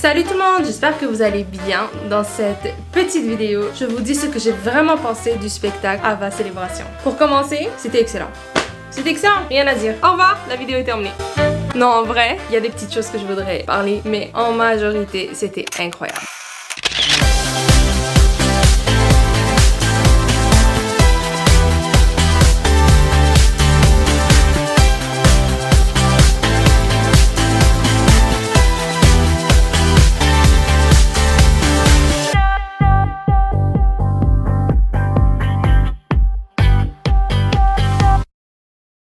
Salut tout le monde, j'espère que vous allez bien. Dans cette petite vidéo, je vous dis ce que j'ai vraiment pensé du spectacle Ava Célébration. Pour commencer, c'était excellent. C'était excellent, rien à dire. Au revoir, la vidéo est terminée. Non, en vrai, il y a des petites choses que je voudrais parler, mais en majorité, c'était incroyable.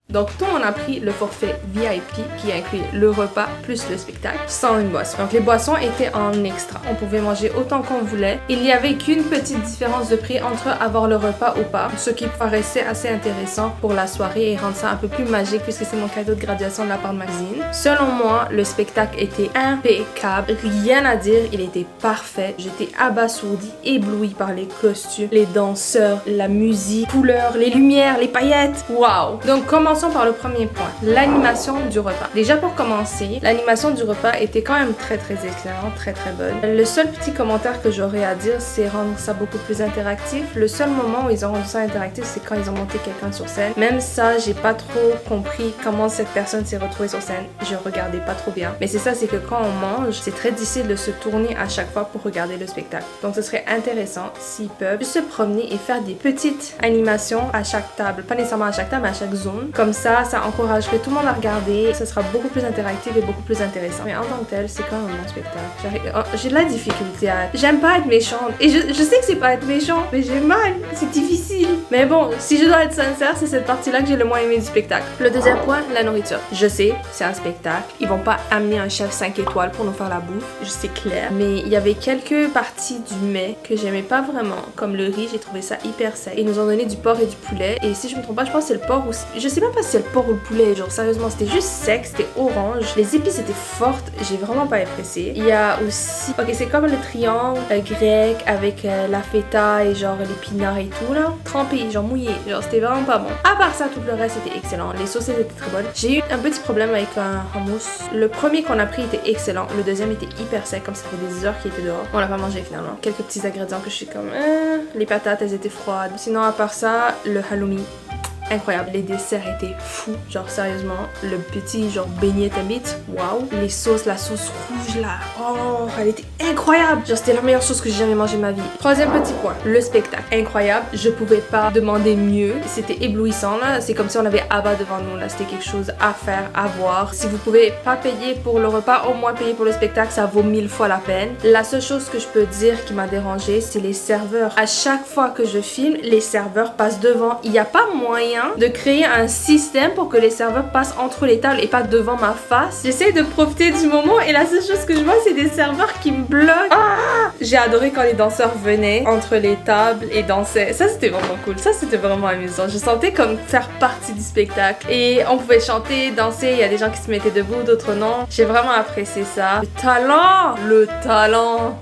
Donc, tout on a pris le forfait VIP qui inclut le repas plus le spectacle sans une boisson. Donc, les boissons étaient en extra. On pouvait manger autant qu'on voulait. Il n'y avait qu'une petite différence de prix entre avoir le repas ou pas, ce qui paraissait assez intéressant pour la soirée et rendre ça un peu plus magique puisque c'est mon cadeau de graduation de la part de Maxine. Selon moi, le spectacle était impeccable. Rien à dire, il était parfait. J'étais abasourdie, éblouie par les costumes, les danseurs, la musique, couleurs, les lumières, les paillettes. Waouh! Donc, commençons par le premier point, l'animation du repas. Déjà pour commencer, l'animation du repas était quand même très excellente, très bonne. Le seul petit commentaire que j'aurais à dire, c'est rendre ça beaucoup plus interactif. Le seul moment où ils ont rendu ça interactif, c'est quand ils ont monté quelqu'un sur scène. Même ça, j'ai pas trop compris comment cette personne s'est retrouvée sur scène. Je regardais pas trop bien. Mais c'est ça, c'est que quand on mange, c'est très difficile de se tourner à chaque fois pour regarder le spectacle. Donc ce serait intéressant s'ils peuvent se promener et faire des petites animations à chaque table. Pas nécessairement à chaque table, mais à chaque zone. Comme ça encouragerait tout le monde à regarder. Ça sera beaucoup plus interactif et beaucoup plus intéressant. Mais en tant que tel, c'est quand même un bon spectacle. J'ai de la difficulté à... J'aime pas être méchante. Et je sais que c'est pas être méchant, mais j'ai mal. C'est difficile. Mais bon, si je dois être sincère, c'est cette partie-là que j'ai le moins aimé du spectacle. Le deuxième point, la nourriture. Je sais, c'est un spectacle. Ils vont pas amener un chef 5 étoiles pour nous faire la bouffe. C'est clair. Mais il y avait quelques parties du mets que j'aimais pas vraiment. Comme le riz, j'ai trouvé ça hyper sec. Ils nous ont donné du porc et du poulet. Et si je me trompe pas, je pense que c'est le porc ou... Je sais même pas si c'est le porc ou le poulet, genre sérieusement c'était juste sec, c'était orange, les épices étaient fortes, j'ai vraiment pas apprécié. Il y a aussi, ok, c'est comme le triangle grec avec la feta et genre l'épinard et tout là, trempé, genre mouillé, genre c'était vraiment pas bon. À part ça, tout le reste était excellent, les sauces étaient très bonnes. J'ai eu un petit problème avec un hummus. Le premier qu'on a pris était excellent, le deuxième était hyper sec, comme ça fait des heures qu'il était dehors. On l'a pas mangé finalement. Quelques petits ingrédients que je suis comme, les patates elles étaient froides. Sinon à part ça, le halloumi, incroyable, les desserts étaient fous, genre sérieusement, le petit genre beignet tamite, waouh, les sauces, la sauce rouge là, oh, elle était incroyable, genre c'était la meilleure chose que j'ai jamais mangé de ma vie. Troisième petit point, le spectacle, incroyable, je pouvais pas demander mieux, c'était éblouissant là, c'est comme si on avait Ava devant nous là, c'était quelque chose à faire, à voir. Si vous pouvez pas payer pour le repas, au moins payer pour le spectacle, ça vaut 1000 fois la peine. La seule chose que je peux dire qui m'a dérangée, c'est les serveurs. À chaque fois que je filme, les serveurs passent devant, il n'y a pas moyen de créer un système pour que les serveurs passent entre les tables et pas devant ma face. J'essaie de profiter du moment et la seule chose que je vois, c'est des serveurs qui me bloquent. J'ai adoré quand les danseurs venaient entre les tables et dansaient. Ça, c'était vraiment cool. Ça, c'était vraiment amusant. Je sentais comme faire partie du spectacle. Et on pouvait chanter, danser. Il y a des gens qui se mettaient debout, d'autres non. J'ai vraiment apprécié ça. Le talent! Le talent!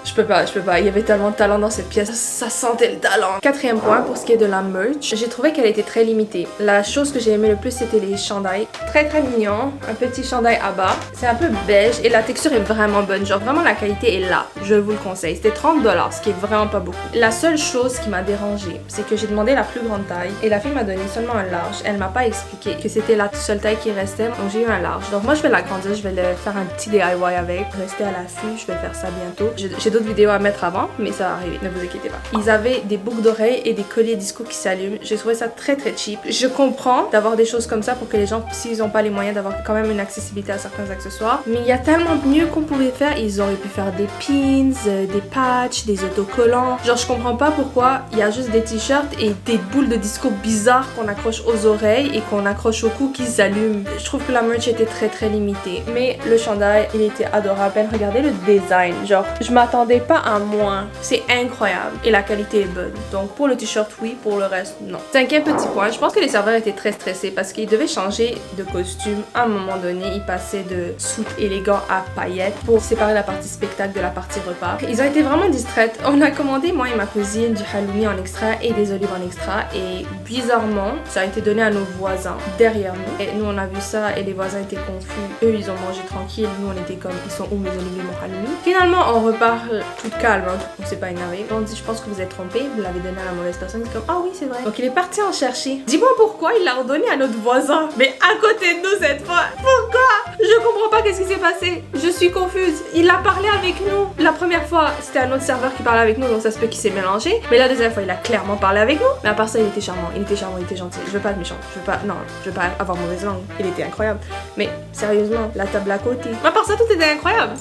Je peux pas, il y avait tellement de talent dans cette pièce, ça sentait le talent. Quatrième point, pour ce qui est de la merch, j'ai trouvé qu'elle était très limitée. La chose que j'ai aimé le plus, c'était les chandails. Très mignon, un petit chandail à bas. C'est un peu beige et la texture est vraiment bonne, genre vraiment la qualité est là, je vous le conseille. C'était 30$, ce qui est vraiment pas beaucoup. La seule chose qui m'a dérangée, c'est que j'ai demandé la plus grande taille et la fille m'a donné seulement un large. Elle m'a pas expliqué que c'était la seule taille qui restait, donc j'ai eu un large. Donc moi je vais l'agrandir, je vais le faire un petit DIY avec, rester à l'affût, je vais faire ça bientôt. J'ai d'autres vidéos à mettre avant, mais ça va arriver, ne vous inquiétez pas. Ils avaient des boucles d'oreilles et des colliers disco qui s'allument. J'ai trouvé ça très cheap. Je comprends d'avoir des choses comme ça pour que les gens, s'ils n'ont pas les moyens, d'avoir quand même une accessibilité à certains accessoires. Mais il y a tellement mieux qu'on pouvait faire. Ils auraient pu faire des pins, des patchs, des autocollants. Genre, je comprends pas pourquoi il y a juste des t-shirts et des boules de disco bizarres qu'on accroche aux oreilles et qu'on accroche au cou qui s'allument. Je trouve que la merch était très limitée. Mais le chandail, il était adorable. Regardez le design. Genre, je m'attendais attendez pas à moins. C'est incroyable. Et la qualité est bonne. Donc pour le t-shirt, oui. Pour le reste, non. Cinquième petit point. Je pense que les serveurs étaient très stressés parce qu'ils devaient changer de costume. À un moment donné, ils passaient de suit élégant à paillettes pour séparer la partie spectacle de la partie repas. Ils ont été vraiment distraites. On a commandé, moi et ma cousine, du halloumi en extra et des olives en extra. Et bizarrement, ça a été donné à nos voisins derrière nous. Et nous, on a vu ça et les voisins étaient confus. Eux, ils ont mangé tranquille. Nous, on était comme, ils sont où mes olives et mon halloumi? Finalement, on repart tout calme. Hein. On s'est pas énervé. On dit, je pense que vous êtes trompés. Vous l'avez donné à la mauvaise personne. C'est comme, ah oui, c'est vrai. Donc, il est parti en chercher. Dis-moi pourquoi il l'a redonné à notre voisin. Mais à côté de nous cette fois. Pourquoi? Je comprends pas qu'est-ce qui s'est passé. Je suis confuse. Il a parlé avec nous. La première fois, c'était un autre serveur qui parlait avec nous. Donc, ça se peut qu'il s'est mélangé. Mais la deuxième fois, il a clairement parlé avec nous. Mais à part ça, il était charmant. Il était charmant, il était gentil. Je veux pas être méchant. Je veux pas, non, je veux pas avoir mauvaise langue. Il était incroyable. Mais sérieusement, la table à côté. Mais à part ça, tout était incroyable.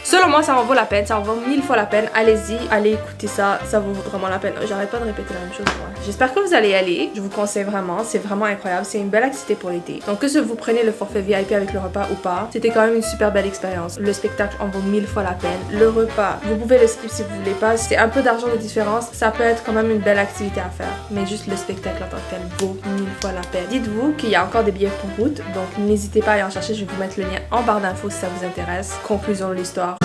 Selon moi, ça en vaut la peine, ça en vaut 1000 fois la peine. Allez-y, allez écouter ça, ça vaut vraiment la peine. J'arrête pas de répéter la même chose. J'espère que vous allez y aller. Je vous conseille vraiment, c'est vraiment incroyable. C'est une belle activité pour l'été. Donc que vous prenez le forfait VIP avec le repas ou pas, c'était quand même une super belle expérience. Le spectacle en vaut 1000 fois la peine. Le repas, vous pouvez le skip si vous voulez pas. C'est un peu d'argent de différence. Ça peut être quand même une belle activité à faire. Mais juste le spectacle en tant que tel vaut 1000 fois la peine. Dites-vous qu'il y a encore des billets pour route. Donc n'hésitez pas à aller en chercher. Je vais vous mettre le lien en barre d'infos si ça vous intéresse. Conclusion de l'histoire.